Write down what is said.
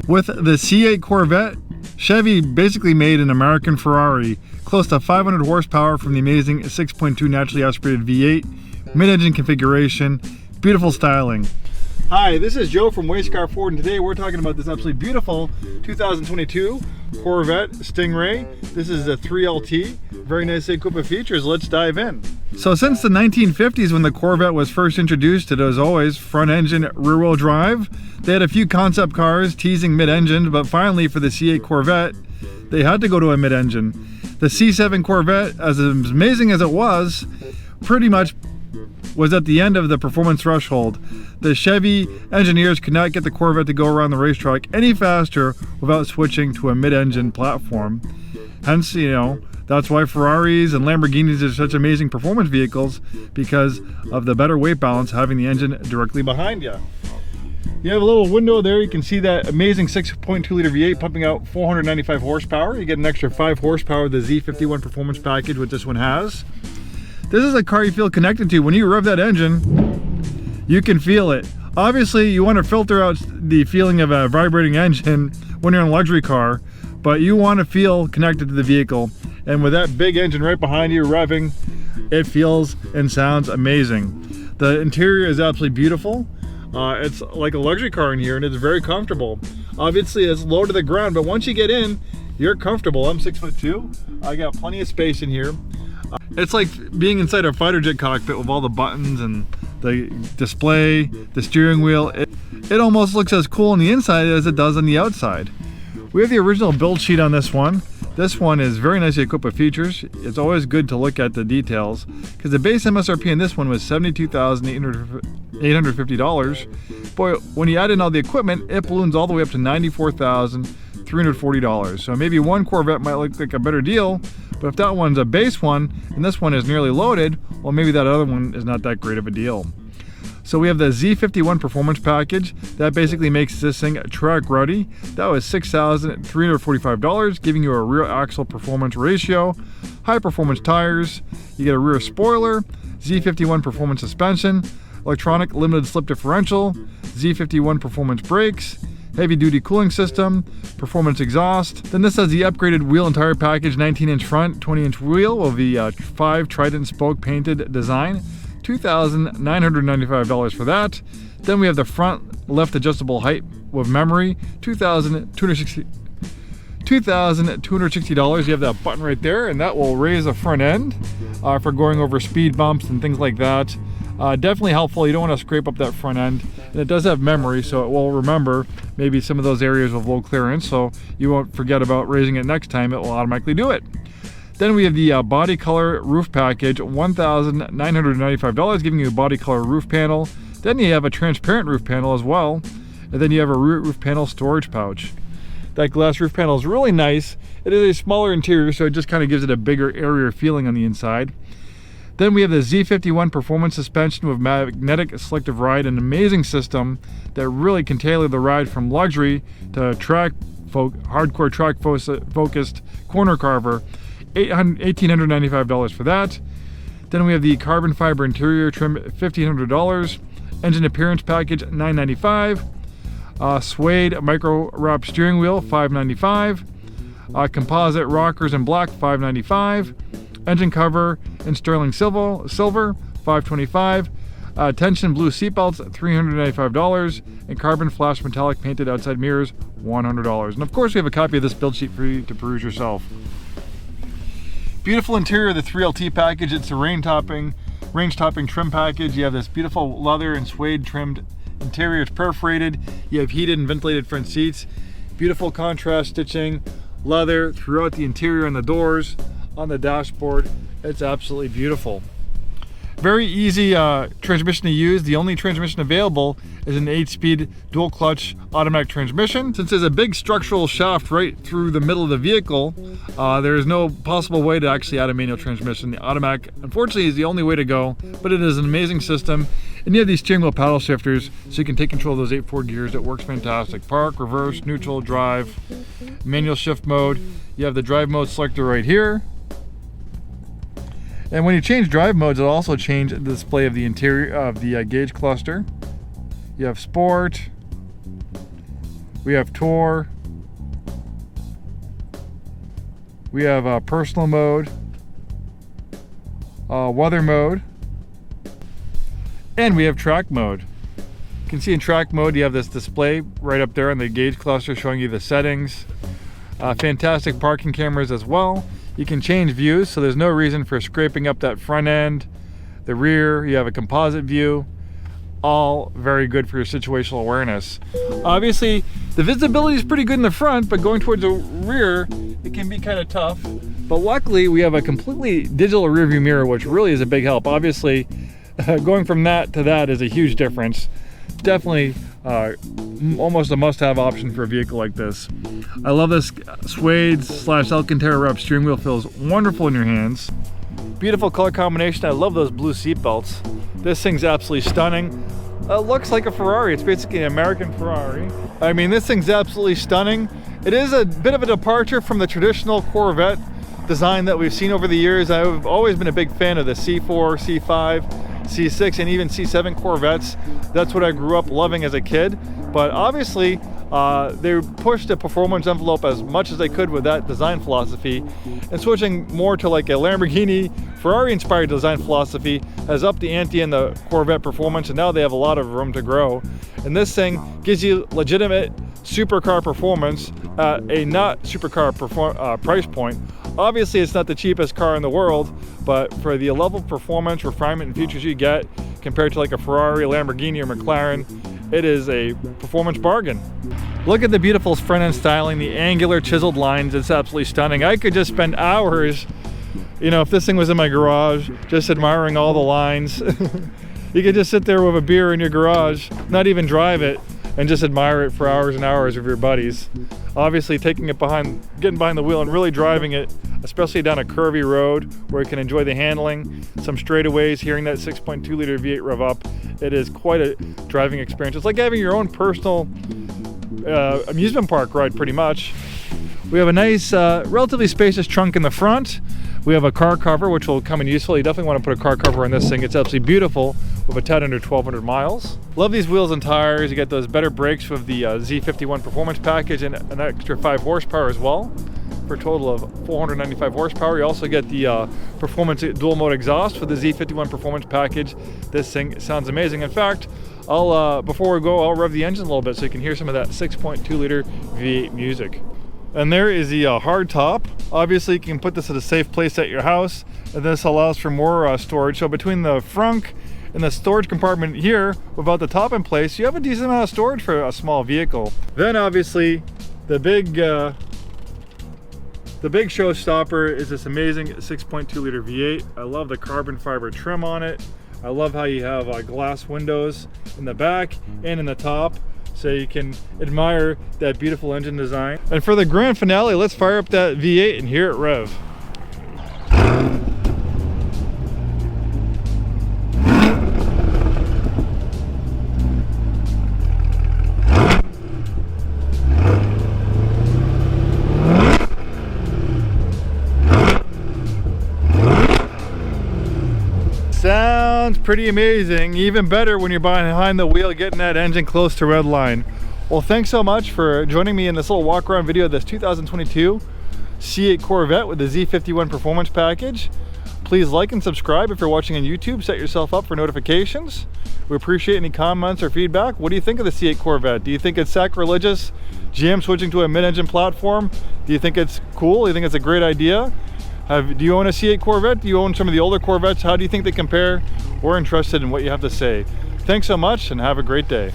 With the C8 Corvette, Chevy basically made an American Ferrari, close to 500 horsepower from the amazing 6.2 naturally aspirated V8, mid-engine configuration, beautiful styling. Hi, this is Joe from Scarff Ford, and today we're talking about this absolutely beautiful 2022 Corvette Stingray. This is a 3LT, very nice coupe of features. Let's dive in. So since the 1950s, when the Corvette was first introduced, it was always front engine, rear wheel drive. They had a few concept cars teasing mid-engine, but finally for the C8 Corvette, they had to go to a mid-engine. The C7 Corvette, as amazing as it was, pretty much was at the end of the performance threshold. The Chevy engineers could not get the Corvette to go around the racetrack any faster without switching to a mid-engine platform. Hence, that's why Ferraris and Lamborghinis are such amazing performance vehicles, because of the better weight balance having the engine directly behind you. You have a little window there, you can see that amazing 6.2 liter V8 pumping out 495 horsepower. You get an extra 5 horsepower with the Z51 Performance Package, which this one has. This is a car you feel connected to. When you rev that engine, you can feel it. Obviously, you want to filter out the feeling of a vibrating engine when you're in a luxury car, but you want to feel connected to the vehicle. And with that big engine right behind you revving, it feels and sounds amazing. The interior is absolutely beautiful. It's like a luxury car in here, and it's very comfortable. Obviously, it's low to the ground, but once you get in, you're comfortable. I'm 6'2". I got plenty of space in here. It's like being inside a fighter jet cockpit with all the buttons and the display, the steering wheel. It almost looks as cool on the inside as it does on the outside. We have the original build sheet on this one. This one is very nicely equipped with features. It's always good to look at the details, because the base MSRP in this one was $72,850. Boy, when you add in all the equipment, it balloons all the way up to $94,340. So maybe one Corvette might look like a better deal, but if that one's a base one and this one is nearly loaded, well, maybe that other one is not that great of a deal. So we have the Z51 Performance Package. That basically makes this thing track ready. That was $6,345, giving you a rear axle performance ratio, high performance tires, you get a rear spoiler, Z51 Performance suspension, electronic limited slip differential, Z51 Performance brakes, heavy duty cooling system, performance exhaust. Then this has the upgraded wheel and tire package, 19-inch front, 20-inch wheel with the 5 Trident spoke painted design. $2,995 for that. Then we have the front left adjustable height with memory, $2,260. You have that button right there, and that will raise the front end for going over speed bumps and things like that. Definitely helpful. You don't want to scrape up that front end, and it does have memory, so it will remember maybe some of those areas with low clearance, so you won't forget about raising it next time. It will automatically do it. Then we have the body color roof package, $1,995, giving you a body color roof panel. Then you have a transparent roof panel as well, and then you have a rear roof panel storage pouch. That glass roof panel is really nice. It is a smaller interior, so it just kind of gives it a bigger, airier feeling on the inside. Then we have the Z51 Performance suspension with magnetic selective ride, an amazing system that really can tailor the ride from luxury to hardcore track focused corner carver. $1,895 for that. Then we have the carbon fiber interior trim, $1,500. Engine appearance package, $995. Suede micro wrap steering wheel, $595. Composite rockers in black, $595. Engine cover in sterling silver, $525. Tension blue seatbelts, $395. And carbon flash metallic painted outside mirrors, $100. And of course we have a copy of this build sheet for you to peruse yourself. Beautiful interior of the 3LT package. It's a range topping trim package. You have this beautiful leather and suede trimmed interior. It's perforated. You have heated and ventilated front seats. Beautiful contrast stitching, leather throughout the interior and the doors, on the dashboard. It's absolutely beautiful. Very easy transmission to use. The only transmission available is an 8-speed dual clutch automatic transmission. Since there's a big structural shaft right through the middle of the vehicle, there is no possible way to actually add a manual transmission. The automatic, unfortunately, is the only way to go, but it is an amazing system. And you have these steering wheel paddle shifters, so you can take control of those 8 gears. It works fantastic. Park, reverse, neutral, drive, manual shift mode. You have the drive mode selector right here. And when you change drive modes, it'll also change the display of the interior of the gauge cluster. You have Sport, we have Tour, we have Personal mode, Weather mode, and we have Track mode. You can see in Track mode you have this display right up there on the gauge cluster showing you the settings. Fantastic parking cameras as well. You can change views, so there's no reason for scraping up that front end. The rear, you have a composite view. All very good for your situational awareness. Obviously, the visibility is pretty good in the front, but going towards the rear, it can be kind of tough. But luckily, we have a completely digital rear view mirror, which really is a big help. Obviously, going from that to that is a huge difference. Definitely almost a must-have option for a vehicle like this. I love this suede / Alcantara wrap steering wheel, feels wonderful in your hands. Beautiful color combination. I love those blue seat belts. This thing's absolutely stunning. It looks like a Ferrari. It's basically an American Ferrari. I mean, this thing's absolutely stunning. It is a bit of a departure from the traditional Corvette design that we've seen over the years. I've always been a big fan of the C4, C5, C6, and even C7 Corvettes. That's what I grew up loving as a kid. But obviously, they pushed the performance envelope as much as they could with that design philosophy, and switching more to like a Lamborghini, Ferrari-inspired design philosophy has upped the ante in the Corvette performance, and now they have a lot of room to grow. And this thing gives you legitimate supercar performance at a not supercar price point. Obviously, it's not the cheapest car in the world, but for the level of performance, refinement, and features you get compared to like a Ferrari, a Lamborghini, or McLaren, it is a performance bargain. Look at the beautiful front end styling, the angular chiseled lines. It's absolutely stunning. I could just spend hours, you know, if this thing was in my garage, just admiring all the lines. You could just sit there with a beer in your garage, not even drive it, and just admire it for hours and hours with your buddies. Obviously, getting behind the wheel and really driving it, especially down a curvy road where you can enjoy the handling, some straightaways, hearing that 6.2 liter V8 rev up, it is quite a driving experience. It's like having your own personal amusement park ride, pretty much. We have a nice, relatively spacious trunk in the front. We have a car cover, which will come in useful. You definitely want to put a car cover on this thing. It's absolutely beautiful with a tad under 1,200 miles. Love these wheels and tires. You get those better brakes with the Z51 Performance Package and an extra 5 horsepower as well, for a total of 495 horsepower. You also get the Performance dual mode exhaust for the Z51 Performance Package. This thing sounds amazing. In fact, before we go, I'll rev the engine a little bit so you can hear some of that 6.2 liter V8 music. And there is the hard top. Obviously, you can put this at a safe place at your house, and this allows for more storage. So between the frunk and the storage compartment here, without the top in place, you have a decent amount of storage for a small vehicle. Then obviously, the big showstopper is this amazing 6.2 liter V8. I love the carbon fiber trim on it. I love how you have glass windows in the back and in the top, so you can admire that beautiful engine design. And for the grand finale, let's fire up that V8 and hear it rev. Sounds pretty amazing. Even better when you're behind the wheel getting that engine close to redline. Well, thanks so much for joining me in this little walk around video of this 2022 C8 Corvette with the Z51 Performance Package. Please like and subscribe if you're watching on YouTube. Set yourself up for notifications. We appreciate any comments or feedback. What do you think of the C8 Corvette? Do you think it's sacrilegious, GM switching to a mid-engine platform? Do you think it's cool? Do you think it's a great idea? Do you own a C8 Corvette? Do you own some of the older Corvettes? How do you think they compare? We're interested in what you have to say. Thanks so much and have a great day.